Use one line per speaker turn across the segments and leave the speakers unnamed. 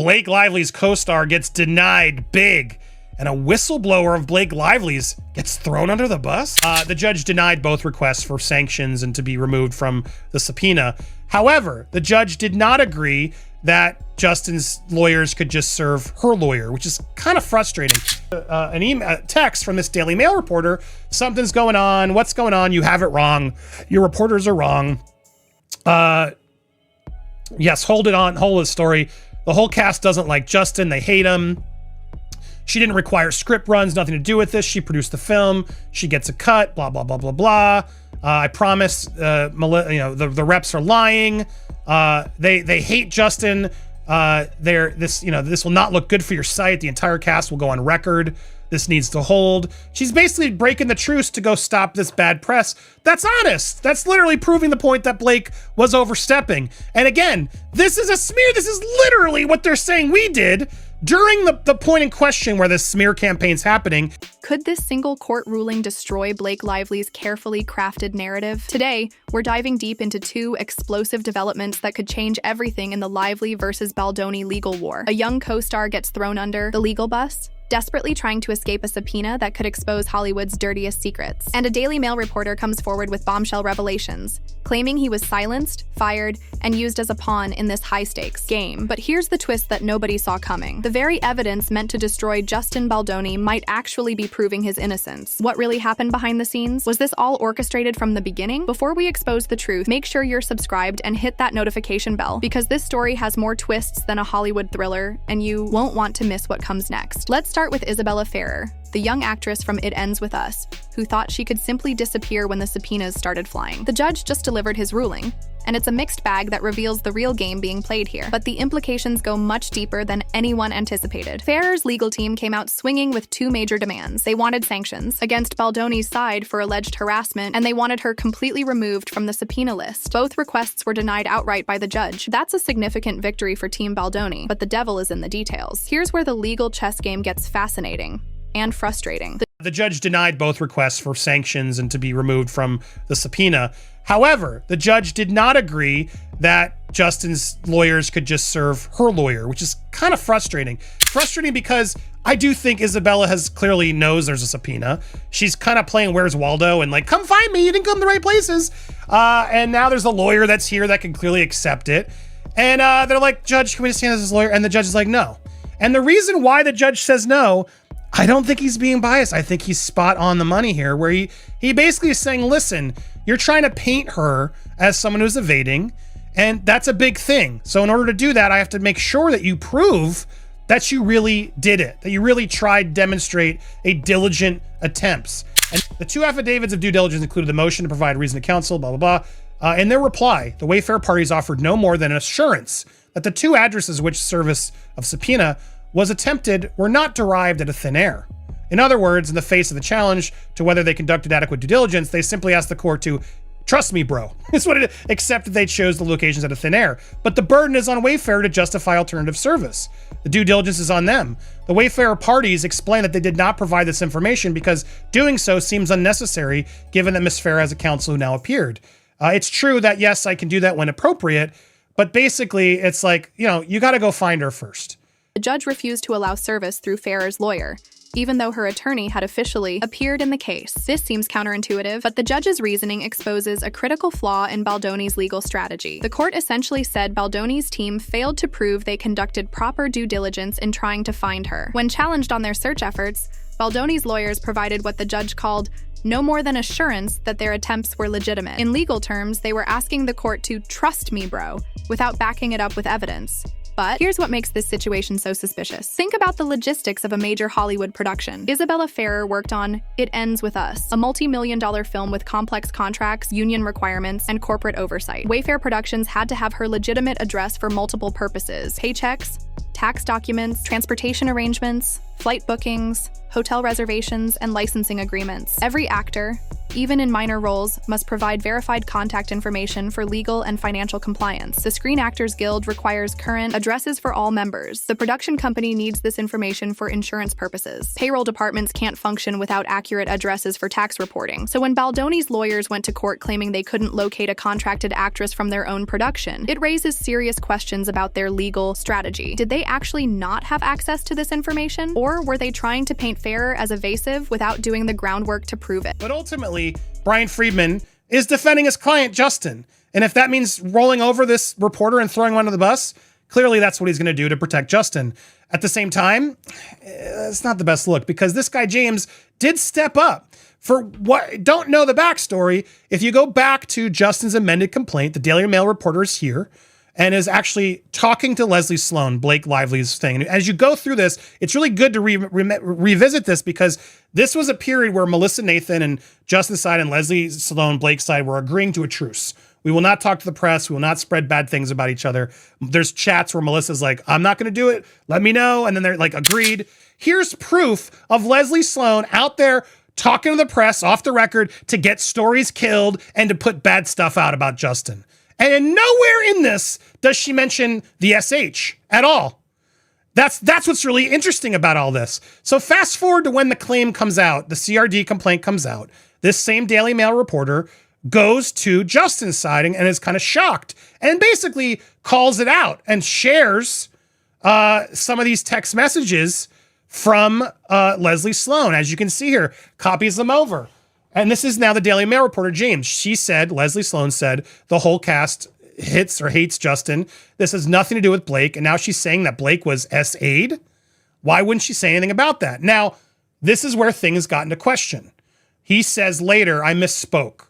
Blake Lively's co-star gets denied big, and a whistleblower of Blake Lively's gets thrown under the bus. The judge denied both requests for sanctions and to be removed from the subpoena. However, the judge did not agree that Justin's lawyers could just serve her lawyer, which is kind of frustrating. An text from this Daily Mail reporter: something's going on. What's going on? You have it wrong. Your reporters are wrong. Yes, hold the story. The whole cast doesn't like Justin. They hate him. She didn't require script runs, nothing to do with this. She produced the film. She gets a cut, blah, blah, blah, blah, blah. I promise, the reps are lying. They hate Justin. This will not look good for your site. The entire cast will go on record. This needs to hold. She's basically breaking the truce to go stop this bad press. That's honest. That's literally proving the point that Blake was overstepping. And again, this is a smear. This is literally what they're saying we did during the point in question where this smear campaign's happening.
Could this single court ruling destroy Blake Lively's carefully crafted narrative? Today, we're diving deep into two explosive developments that could change everything in the Lively versus Baldoni legal war. A young co-star gets thrown under the legal bus, desperately trying to escape a subpoena that could expose Hollywood's dirtiest secrets. And a Daily Mail reporter comes forward with bombshell revelations, claiming he was silenced, fired, and used as a pawn in this high-stakes game. But here's the twist that nobody saw coming. The very evidence meant to destroy Justin Baldoni might actually be proving his innocence. What really happened behind the scenes? Was this all orchestrated from the beginning? Before we expose the truth, make sure you're subscribed and hit that notification bell, because this story has more twists than a Hollywood thriller, and you won't want to miss what comes next. Let's start with Isabella Ferrer, the young actress from It Ends With Us, who thought she could simply disappear when the subpoenas started flying. The judge just delivered his ruling, and it's a mixed bag that reveals the real game being played here. But the implications go much deeper than anyone anticipated. Ferrer's legal team came out swinging with two major demands. They wanted sanctions against Baldoni's side for alleged harassment, and they wanted her completely removed from the subpoena list. Both requests were denied outright by the judge. That's a significant victory for Team Baldoni, but the devil is in the details. Here's where the legal chess game gets fascinating and frustrating.
The judge denied both requests for sanctions and to be removed from the subpoena. However, the judge did not agree that Justin's lawyers could just serve her lawyer, which is kind of frustrating. Frustrating because I do think Isabella clearly knows there's a subpoena. She's kind of playing Where's Waldo and like, come find me, you didn't come to the right places. And now there's a lawyer that's here that can clearly accept it. And they're like, Judge, can we just stand as his lawyer? And the judge is like, no. And the reason why the judge says no, I don't think he's being biased. I think he's spot on the money here, where he basically is saying, listen, you're trying to paint her as someone who's evading, and that's a big thing. So in order to do that, I have to make sure that you prove that you really did it, that you really tried to demonstrate a diligent attempts. And the two affidavits of due diligence included the motion to provide reason to counsel, blah, blah, blah. In their reply, the Wayfair parties offered no more than an assurance that the two addresses which service of subpoena was attempted were not derived out of thin air. In other words, in the face of the challenge to whether they conducted adequate due diligence, they simply asked the court to trust me, bro. That's what it is, except that they chose the locations out of thin air. But the burden is on Wayfair to justify alternative service. The due diligence is on them. The Wayfair parties explained that they did not provide this information because doing so seems unnecessary given that Ms. Ferrer has a counsel who now appeared. It's true that yes, I can do that when appropriate, but basically it's like, you got to go find her first.
The judge refused to allow service through Ferrer's lawyer, even though her attorney had officially appeared in the case. This seems counterintuitive, but the judge's reasoning exposes a critical flaw in Baldoni's legal strategy. The court essentially said Baldoni's team failed to prove they conducted proper due diligence in trying to find her. When challenged on their search efforts, Baldoni's lawyers provided what the judge called no more than assurance that their attempts were legitimate. In legal terms, they were asking the court to trust me, bro, without backing it up with evidence. But here's what makes this situation so suspicious. Think about the logistics of a major Hollywood production. Isabella Ferrer worked on It Ends With Us, a multi-million-dollar film with complex contracts, union requirements, and corporate oversight. Wayfair Productions had to have her legitimate address for multiple purposes: paychecks, tax documents, transportation arrangements, flight bookings, hotel reservations, and licensing agreements. Every actor, even in minor roles, must provide verified contact information for legal and financial compliance. The Screen Actors Guild requires current addresses for all members. The production company needs this information for insurance purposes. Payroll departments can't function without accurate addresses for tax reporting. So when Baldoni's lawyers went to court claiming they couldn't locate a contracted actress from their own production, it raises serious questions about their legal strategy. Did they actually not have access to this information? Or were they trying to paint Ferrer as evasive without doing the groundwork to prove it?
But ultimately, Brian Friedman is defending his client, Justin. And if that means rolling over this reporter and throwing him under the bus, clearly that's what he's going to do to protect Justin. At the same time, it's not the best look because this guy, James, did step up. For what don't know the backstory, if you go back to Justin's amended complaint, the Daily Mail reporter is here and is actually talking to Leslie Sloan, Blake Lively's thing. And as you go through this, it's really good to revisit this because this was a period where Melissa Nathan and Justin's side and Leslie Sloan, Blake's side were agreeing to a truce. We will not talk to the press. We will not spread bad things about each other. There's chats where Melissa's like, I'm not going to do it. Let me know. And then they're like, agreed. Here's proof of Leslie Sloan out there talking to the press off the record to get stories killed and to put bad stuff out about Justin. And nowhere in this does she mention the SH at all. That's what's really interesting about all this. So fast forward to when the claim comes out, the CRD complaint comes out. This same Daily Mail reporter goes to Justin's side and is kind of shocked and basically calls it out and shares some of these text messages from Leslie Sloan. As you can see here, copies them over. And this is now the Daily Mail reporter, James. She said, Leslie Sloan said, the whole cast hits or hates Justin. This has nothing to do with Blake. And now she's saying that Blake was SA'd. Why wouldn't she say anything about that? Now, this is where things got into question. He says later, I misspoke.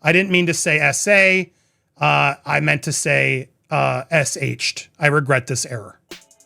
I didn't mean to say SA. I meant to say SH'd. I regret this error.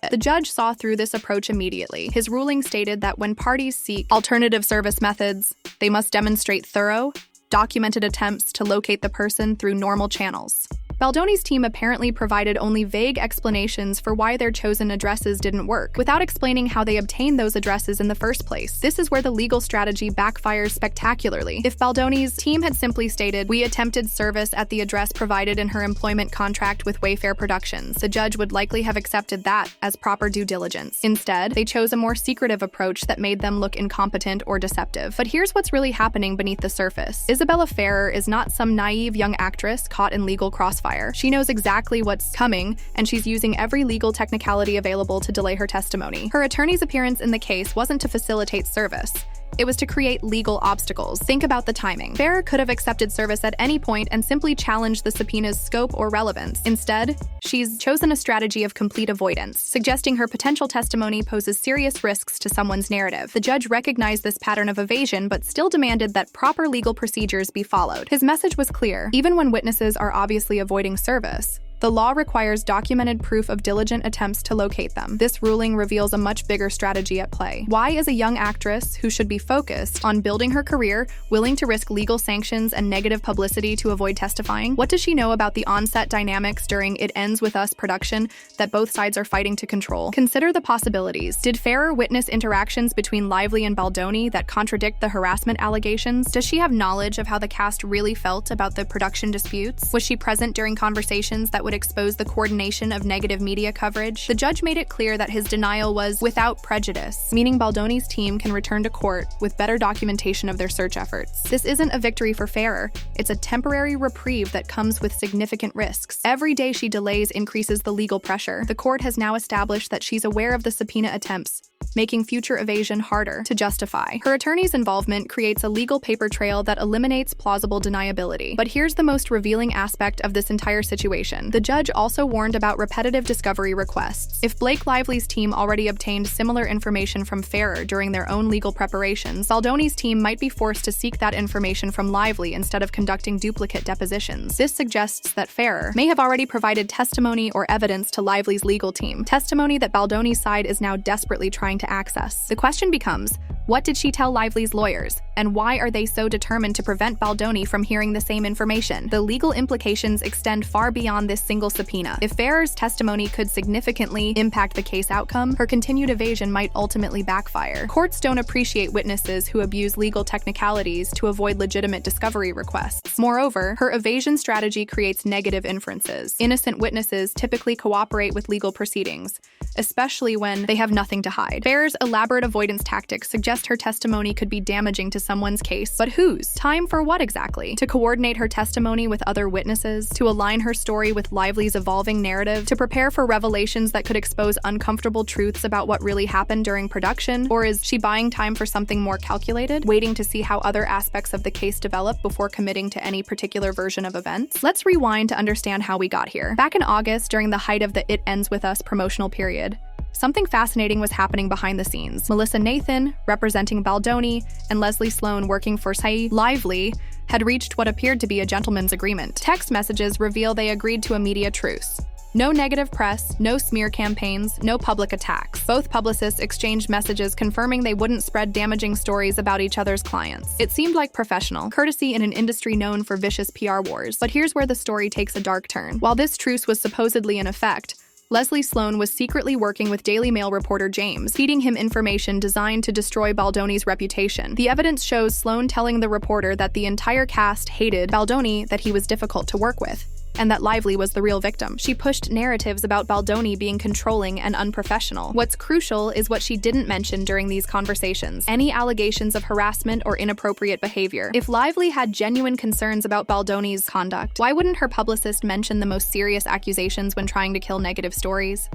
The judge saw through this approach immediately. His ruling stated that when parties seek alternative service methods, they must demonstrate thorough, documented attempts to locate the person through normal channels. Baldoni's team apparently provided only vague explanations for why their chosen addresses didn't work, without explaining how they obtained those addresses in the first place. This is where the legal strategy backfires spectacularly. If Baldoni's team had simply stated, "We attempted service at the address provided in her employment contract with Wayfair Productions," the judge would likely have accepted that as proper due diligence. Instead, they chose a more secretive approach that made them look incompetent or deceptive. But here's what's really happening beneath the surface. Isabella Ferrer is not some naive young actress caught in legal crossfire. She knows exactly what's coming, and she's using every legal technicality available to delay her testimony. Her attorney's appearance in the case wasn't to facilitate service. It was to create legal obstacles. Think about the timing. Ferrer could have accepted service at any point and simply challenged the subpoena's scope or relevance. Instead, she's chosen a strategy of complete avoidance, suggesting her potential testimony poses serious risks to someone's narrative. The judge recognized this pattern of evasion but still demanded that proper legal procedures be followed. His message was clear. Even when witnesses are obviously avoiding service, the law requires documented proof of diligent attempts to locate them. This ruling reveals a much bigger strategy at play. Why is a young actress who should be focused on building her career willing to risk legal sanctions and negative publicity to avoid testifying? What does she know about the on-set dynamics during It Ends With Us production that both sides are fighting to control? Consider the possibilities. Did Ferrer witness interactions between Lively and Baldoni that contradict the harassment allegations? Does she have knowledge of how the cast really felt about the production disputes? Was she present during conversations that would expose the coordination of negative media coverage? The judge made it clear that his denial was without prejudice, meaning Baldoni's team can return to court with better documentation of their search efforts. This isn't a victory for Ferrer. It's a temporary reprieve that comes with significant risks. Every day she delays increases the legal pressure. The court has now established that she's aware of the subpoena attempts, making future evasion harder to justify. Her attorney's involvement creates a legal paper trail that eliminates plausible deniability. But here's the most revealing aspect of this entire situation. The judge also warned about repetitive discovery requests. If Blake Lively's team already obtained similar information from Ferrer during their own legal preparations, Baldoni's team might be forced to seek that information from Lively instead of conducting duplicate depositions. This suggests that Ferrer may have already provided testimony or evidence to Lively's legal team, testimony that Baldoni's side is now desperately trying to access. The question becomes, What did she tell Lively's lawyers? And why are they so determined to prevent Baldoni from hearing the same information? The legal implications extend far beyond this single subpoena. If Ferrer's testimony could significantly impact the case outcome, her continued evasion might ultimately backfire. Courts don't appreciate witnesses who abuse legal technicalities to avoid legitimate discovery requests. Moreover, her evasion strategy creates negative inferences. Innocent witnesses typically cooperate with legal proceedings, especially when they have nothing to hide. Ferrer's elaborate avoidance tactics suggest her testimony could be damaging to someone's case, but whose? Time for what exactly? To coordinate her testimony with other witnesses? To align her story with Lively's evolving narrative? To prepare for revelations that could expose uncomfortable truths about what really happened during production? Or is she buying time for something more calculated, waiting to see how other aspects of the case develop before committing to any particular version of events? Let's rewind to understand how we got here. Back in August, during the height of the It Ends With Us promotional period, something fascinating was happening behind the scenes. Melissa Nathan, representing Baldoni, and Leslie Sloan, working for Lively, had reached what appeared to be a gentleman's agreement. Text messages reveal they agreed to a media truce. No negative press, no smear campaigns, no public attacks. Both publicists exchanged messages confirming they wouldn't spread damaging stories about each other's clients. It seemed like professional courtesy in an industry known for vicious PR wars. But here's where the story takes a dark turn. While this truce was supposedly in effect, Leslie Sloan was secretly working with Daily Mail reporter James, feeding him information designed to destroy Baldoni's reputation. The evidence shows Sloan telling the reporter that the entire cast hated Baldoni, that he was difficult to work with, and that Lively was the real victim. She pushed narratives about Baldoni being controlling and unprofessional. What's crucial is what she didn't mention during these conversations: any allegations of harassment or inappropriate behavior. If Lively had genuine concerns about Baldoni's conduct, why wouldn't her publicist mention the most serious accusations when trying to kill negative stories?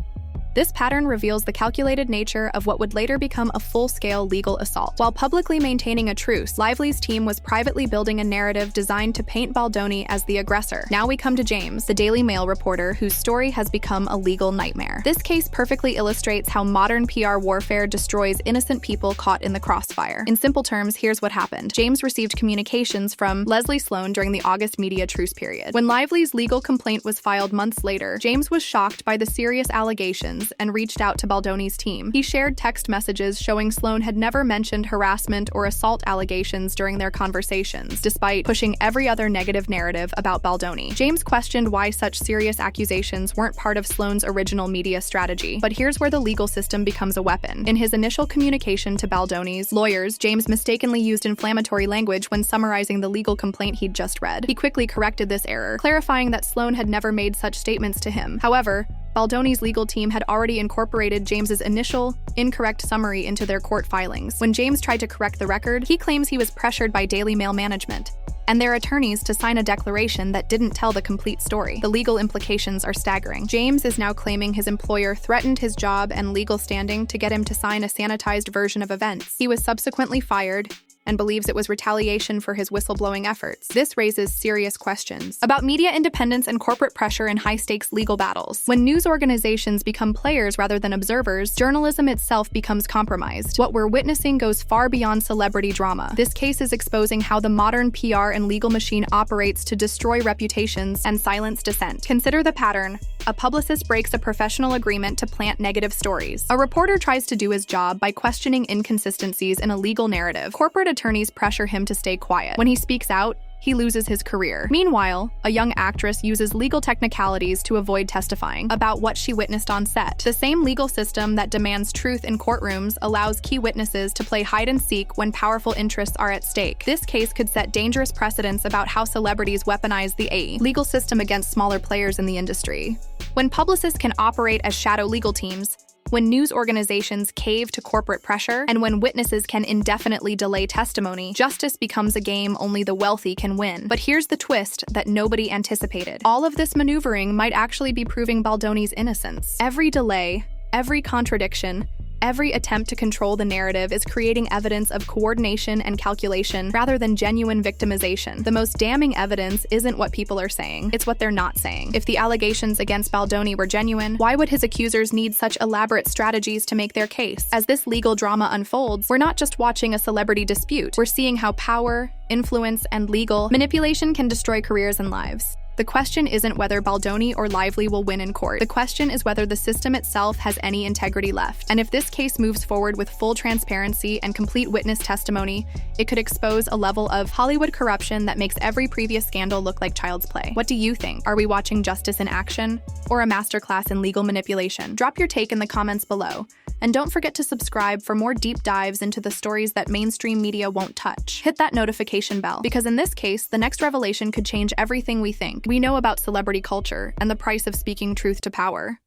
This pattern reveals the calculated nature of what would later become a full-scale legal assault. While publicly maintaining a truce, Lively's team was privately building a narrative designed to paint Baldoni as the aggressor. Now we come to James, the Daily Mail reporter whose story has become a legal nightmare. This case perfectly illustrates how modern PR warfare destroys innocent people caught in the crossfire. In simple terms, here's what happened. James received communications from Leslie Sloan during the August media truce period. When Lively's legal complaint was filed months later, James was shocked by the serious allegations and reached out to Baldoni's team. He shared text messages showing Sloan had never mentioned harassment or assault allegations during their conversations, despite pushing every other negative narrative about Baldoni. James questioned why such serious accusations weren't part of Sloan's original media strategy. But here's where the legal system becomes a weapon. In his initial communication to Baldoni's lawyers, James mistakenly used inflammatory language when summarizing the legal complaint he'd just read. He quickly corrected this error, clarifying that Sloan had never made such statements to him. However, Baldoni's legal team had already incorporated James's initial, incorrect summary into their court filings. When James tried to correct the record, he claims he was pressured by Daily Mail management and their attorneys to sign a declaration that didn't tell the complete story. The legal implications are staggering. James is now claiming his employer threatened his job and legal standing to get him to sign a sanitized version of events. He was subsequently fired and believes it was retaliation for his whistleblowing efforts. This raises serious questions about media independence and corporate pressure in high-stakes legal battles. When news organizations become players rather than observers, journalism itself becomes compromised. What we're witnessing goes far beyond celebrity drama. This case is exposing how the modern PR and legal machine operates to destroy reputations and silence dissent. Consider the pattern. A publicist breaks a professional agreement to plant negative stories. A reporter tries to do his job by questioning inconsistencies in a legal narrative. Corporate attorneys pressure him to stay quiet. When he speaks out, he loses his career. Meanwhile, a young actress uses legal technicalities to avoid testifying about what she witnessed on set. The same legal system that demands truth in courtrooms allows key witnesses to play hide and seek when powerful interests are at stake. This case could set dangerous precedents about how celebrities weaponize the legal system against smaller players in the industry. When publicists can operate as shadow legal teams, when news organizations cave to corporate pressure, and when witnesses can indefinitely delay testimony, justice becomes a game only the wealthy can win. But here's the twist that nobody anticipated. All of this maneuvering might actually be proving Baldoni's innocence. Every delay, every contradiction, every attempt to control the narrative is creating evidence of coordination and calculation rather than genuine victimization. The most damning evidence isn't what people are saying, it's what they're not saying. If the allegations against Baldoni were genuine, why would his accusers need such elaborate strategies to make their case? As this legal drama unfolds, we're not just watching a celebrity dispute, we're seeing how power, influence, and legal manipulation can destroy careers and lives. The question isn't whether Baldoni or Lively will win in court. The question is whether the system itself has any integrity left. And if this case moves forward with full transparency and complete witness testimony, it could expose a level of Hollywood corruption that makes every previous scandal look like child's play. What do you think? Are we watching justice in action or a masterclass in legal manipulation? Drop your take in the comments below. And don't forget to subscribe for more deep dives into the stories that mainstream media won't touch. Hit that notification bell, because in this case, the next revelation could change everything we think we know about celebrity culture and the price of speaking truth to power.